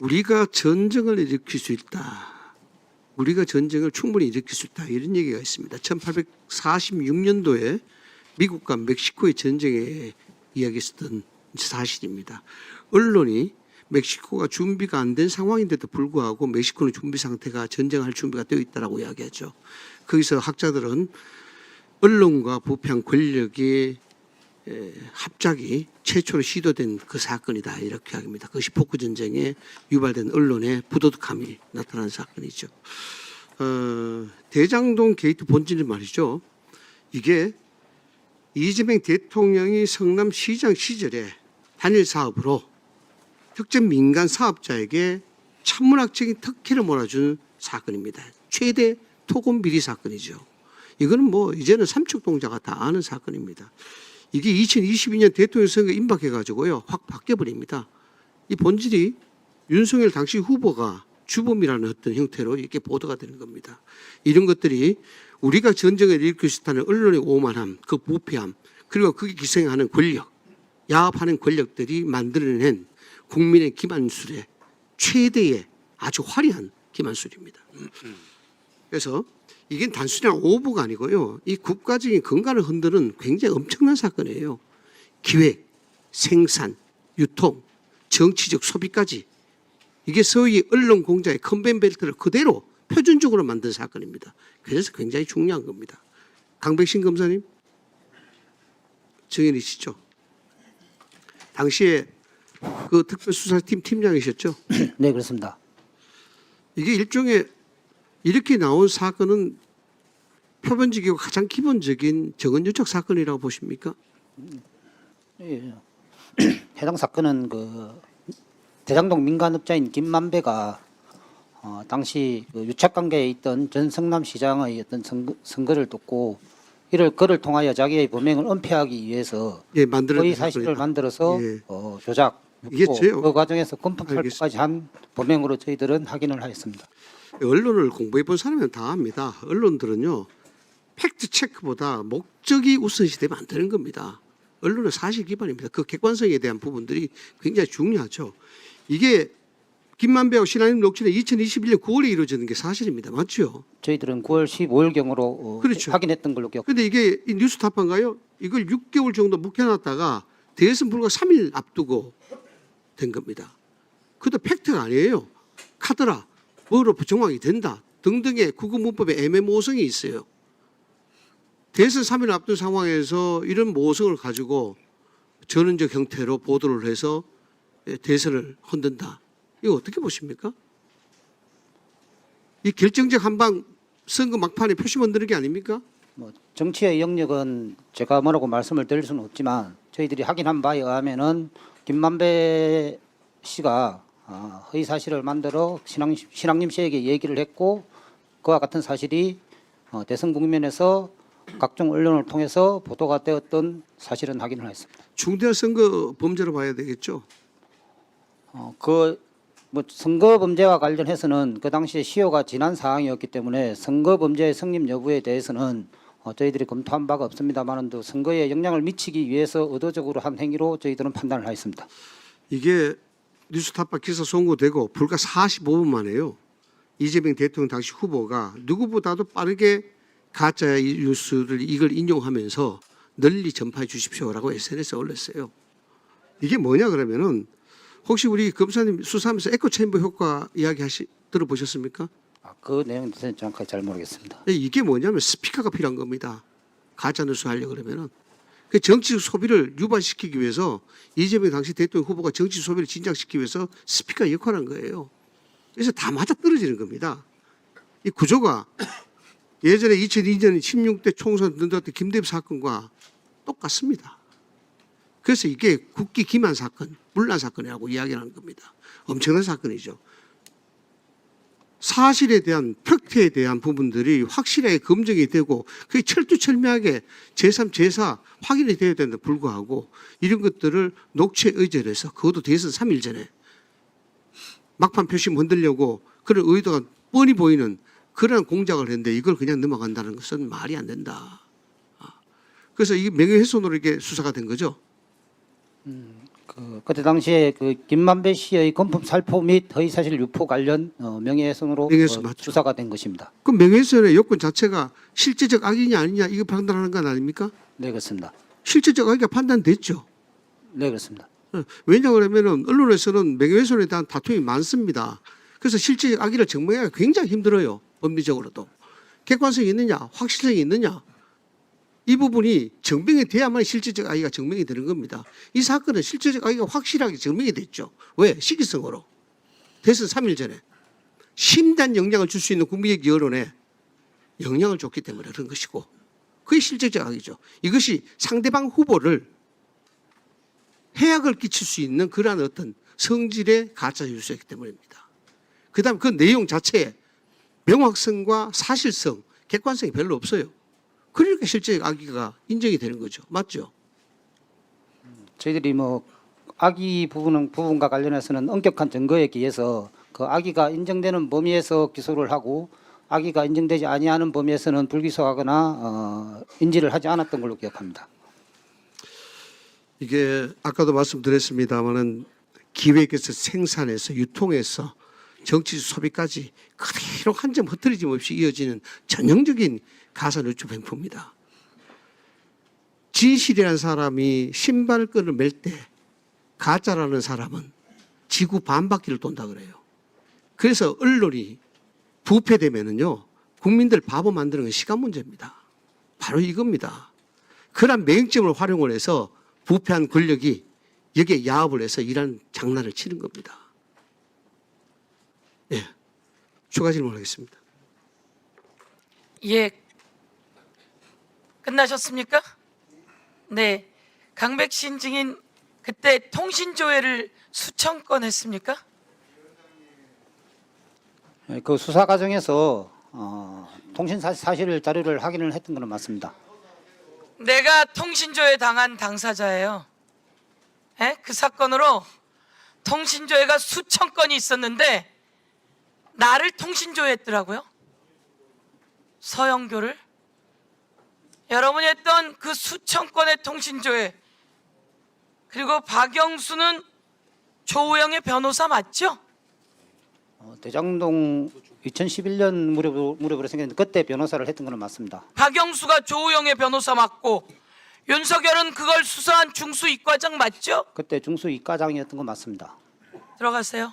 우리가 전쟁을 일으킬 수 있다. 우리가 전쟁을 충분히 일으킬 수 있다. 이런 얘기가 있습니다. 1846년도에 미국과 멕시코의 전쟁에 이야기했던 사실입니다. 언론이 멕시코가 준비가 안 된 상황인데도 불구하고 멕시코는 준비 상태가 전쟁할 준비가 되어 있다라고 이야기하죠. 거기서 학자들은 언론과 부패한 권력의 합작이 최초로 시도된 그 사건이다 이렇게 합니다. 그것이 포크 전쟁에 유발된 언론의 부도덕함이 나타난 사건이죠. 대장동 게이트 본질은 말이죠. 이게 이재명 대통령이 성남시장 시절에 단일 사업으로 특정 민간 사업자에게 천문학적인 특혜를 몰아준 사건입니다. 최대 토건 비리 사건이죠. 이거는 뭐 이제는 삼척동자가 다 아는 사건입니다. 이게 2022년 대통령 선거 임박해가지고요 확 바뀌어버립니다. 이 본질이 윤석열 당시 후보가 주범이라는 어떤 형태로 이렇게 보도가 되는 겁니다. 이런 것들이 우리가 전쟁을 일으킬 수 있다는 언론의 오만함, 그 부패함, 그리고 그게 기생하는 권력, 야합하는 권력들이 만들어낸 국민의 기만술의 최대의 아주 화려한 기만술입니다. 그래서 이게 단순한 오보가 아니고요. 이 국가적인 건강을 흔드는 굉장히 엄청난 사건이에요. 기획, 생산, 유통, 정치적 소비까지. 이게 소위 언론 공자의 컨베이어벨트를 그대로 표준적으로 만든 사건입니다. 그래서 굉장히 중요한 겁니다. 강백신 검사님, 증인이시죠? 당시에 그 특별수사팀 팀장이셨죠? 네, 그렇습니다. 이게 일종의 이렇게 나온 사건은 표본적이고 가장 기본적인 정언유착 사건이라고 보십니까? 예. 해당 사건은 그 대장동 민간업자인 김만배가 당시 그 유착관계에 있던 전 성남시장의 어떤 선거를 돕고 그를 통하여 자기의 범행을 은폐하기 위해서 예, 만들어낸 허위 사실을 사건이다. 만들어서 예. 조작, 이게 묵고, 죄요. 그 과정에서 검토탈부까지 한 범행으로 저희들은 확인을 하였습니다. 언론을 공부해 본 사람은 다 압니다. 언론들은요, 팩트 체크보다 목적이 우선시되면 안 되는 겁니다. 언론은 사실 기반입니다. 그 객관성에 대한 부분들이 굉장히 중요하죠. 이게 김만배하고 신한림 녹취는 2021년 9월에 이루어지는 게 사실입니다. 맞죠? 저희들은 9월 15일경으로 그렇죠. 확인했던 걸로 기억. 근데 이게 이 뉴스타파인가요? 이걸 6개월 정도 묵혀놨다가 대선 불과 3일 앞두고 된 겁니다. 그것도 팩트가 아니에요. 카더라, 뭐로 정황이 된다 등등의 국어문법에 애매모호성이 있어요. 대선 3일 앞둔 상황에서 이런 모호성을 가지고 전원적 형태로 보도를 해서 대선을 흔든다. 이거 어떻게 보십니까? 이 결정적 한방 선거 막판에 표시 만드는 게 아닙니까? 뭐 정치의 영역은 제가 뭐라고 말씀을 드릴 수는 없지만 저희들이 확인한 바에 의하면은 김만배 씨가 허위 사실을 만들어 신앙님 씨에게 얘기를 했고 그와 같은 사실이 대선 국면에서 각종 언론을 통해서 보도가 되었던 사실은 확인을 했습니다. 중대한 선거 범죄로 봐야 되겠죠. 뭐 선거 범죄와 관련해서는 그 당시에 시효가 지난 사항이었기 때문에 선거 범죄의 성립 여부에 대해서는 저희들이 검토한 바가 없습니다만은 또 선거에 영향을 미치기 위해서 의도적으로 한 행위로 저희들은 판단을 하였습니다. 이게 뉴스타파 기사 송고되고 불과 45분 만에요. 이재명 대통령 당시 후보가 누구보다도 빠르게 가짜 뉴스를 이걸 인용하면서 널리 전파해 주십시오라고 SNS에 올렸어요. 이게 뭐냐 그러면은 혹시 우리 검사님 수사하면서 에코체인버 효과 들어보셨습니까? 그 내용에 대해서는 정확하게 잘 모르겠습니다. 이게 뭐냐면 스피커가 필요한 겁니다. 가짜 뉴스 하려고 그러면은. 그 정치적 소비를 유발시키기 위해서 이재명 당시 대통령 후보가 정치 소비를 진작시키기 위해서 스피커 역할을 한 거예요. 그래서 다 맞아 떨어지는 겁니다. 이 구조가 예전에 2002년 16대 총선 던졌던 김대엽 사건과 똑같습니다. 그래서 이게 국기 기만 사건, 문란 사건이라고 이야기하는 겁니다. 엄청난 사건이죠. 사실에 대한 팩트에 대한 부분들이 확실하게 검증이 되고 그게 철두철미하게 제3, 제4 확인이 되어야 되는데 불구하고 이런 것들을 녹취에 의존해서 그것도 대선 3일 전에 막판 표시 만들려고 그런 의도가 뻔히 보이는 그런 공작을 했는데 이걸 그냥 넘어간다는 것은 말이 안 된다. 그래서 이게 명예훼손으로 이게 수사가 된 거죠. 그때 당시에 그 김만배 씨의 건품 살포 및 허위 사실 유포 관련 명예훼손으로 명예훼손 맞죠. 수사가 된 것입니다. 그 명예훼손의 요건 자체가 실제적 악이냐 아니냐 이거 판단하는 건 아닙니까? 네, 그렇습니다. 실제적 악이가 판단됐죠. 네, 그렇습니다. 왜냐 그러면은 언론에서는 명예훼손에 대한 다툼이 많습니다. 그래서 실제적 악의를 증명하기가 굉장히 힘들어요. 법리적으로도. 객관성이 있느냐, 확실성이 있느냐. 이 부분이 증명이 돼야만 실제적 악의가 증명이 되는 겁니다. 이 사건은 실제적 악의가 확실하게 증명이 됐죠. 왜? 시기성으로. 대선 3일 전에 심대한 영향을 줄 수 있는 국민적 여론에 영향을 줬기 때문에 그런 것이고 그게 실제적 악의죠. 이것이 상대방 후보를 해악을 끼칠 수 있는 그러한 어떤 성질의 가짜 뉴스이기 때문입니다. 그다음 그 내용 자체에 명확성과 사실성, 객관성이 별로 없어요. 그러니까 실제 악의가 인정이 되는 거죠. 맞죠? 저희들이 뭐 악의 부분과 관련해서는 엄격한 증거에 기해서 그 악의가 인정되는 범위에서 기소를 하고 악의가 인정되지 아니하는 범위에서는 불기소하거나 인지를 하지 않았던 걸로 기억합니다. 이게 아까도 말씀드렸습니다마는 기획에서 생산해서 유통해서 정치 소비까지 그대로 한 점 흐트러짐 없이 이어지는 전형적인 가짜뉴스 횡포입니다. 진실이라는 사람이 신발끈을 맬 때 가짜라는 사람은 지구 반바퀴를 돈다 그래요. 그래서 언론이 부패되면은요 국민들 바보 만드는 건 시간 문제입니다. 바로 이겁니다. 그런 매행점을 활용을 해서 부패한 권력이 여기에 야합을 해서 이런 장난을 치는 겁니다. 예, 추가 질문하겠습니다. 예, 끝나셨습니까? 네, 강백신 증인 그때 통신조회를 수천 건 했습니까? 그 수사 과정에서 통신 사실 자료를 확인을 했던 것은 맞습니다. 내가 통신조회 당한 당사자예요. 예? 그 사건으로 통신조회가 수천 건이 있었는데 나를 통신조회했더라고요. 서영교를. 여러분이 했던 그 수천 건의 통신조회, 그리고 박영수는 조우영의 변호사 맞죠? 대장동 2011년 무렵으로 생겼는데 그때 변호사를 했던 것은 맞습니다. 박영수가 조우영의 변호사 맞고 윤석열은 그걸 수사한 중수 이과장 맞죠? 그때 중수 이과장이었던 건 맞습니다. 들어가세요.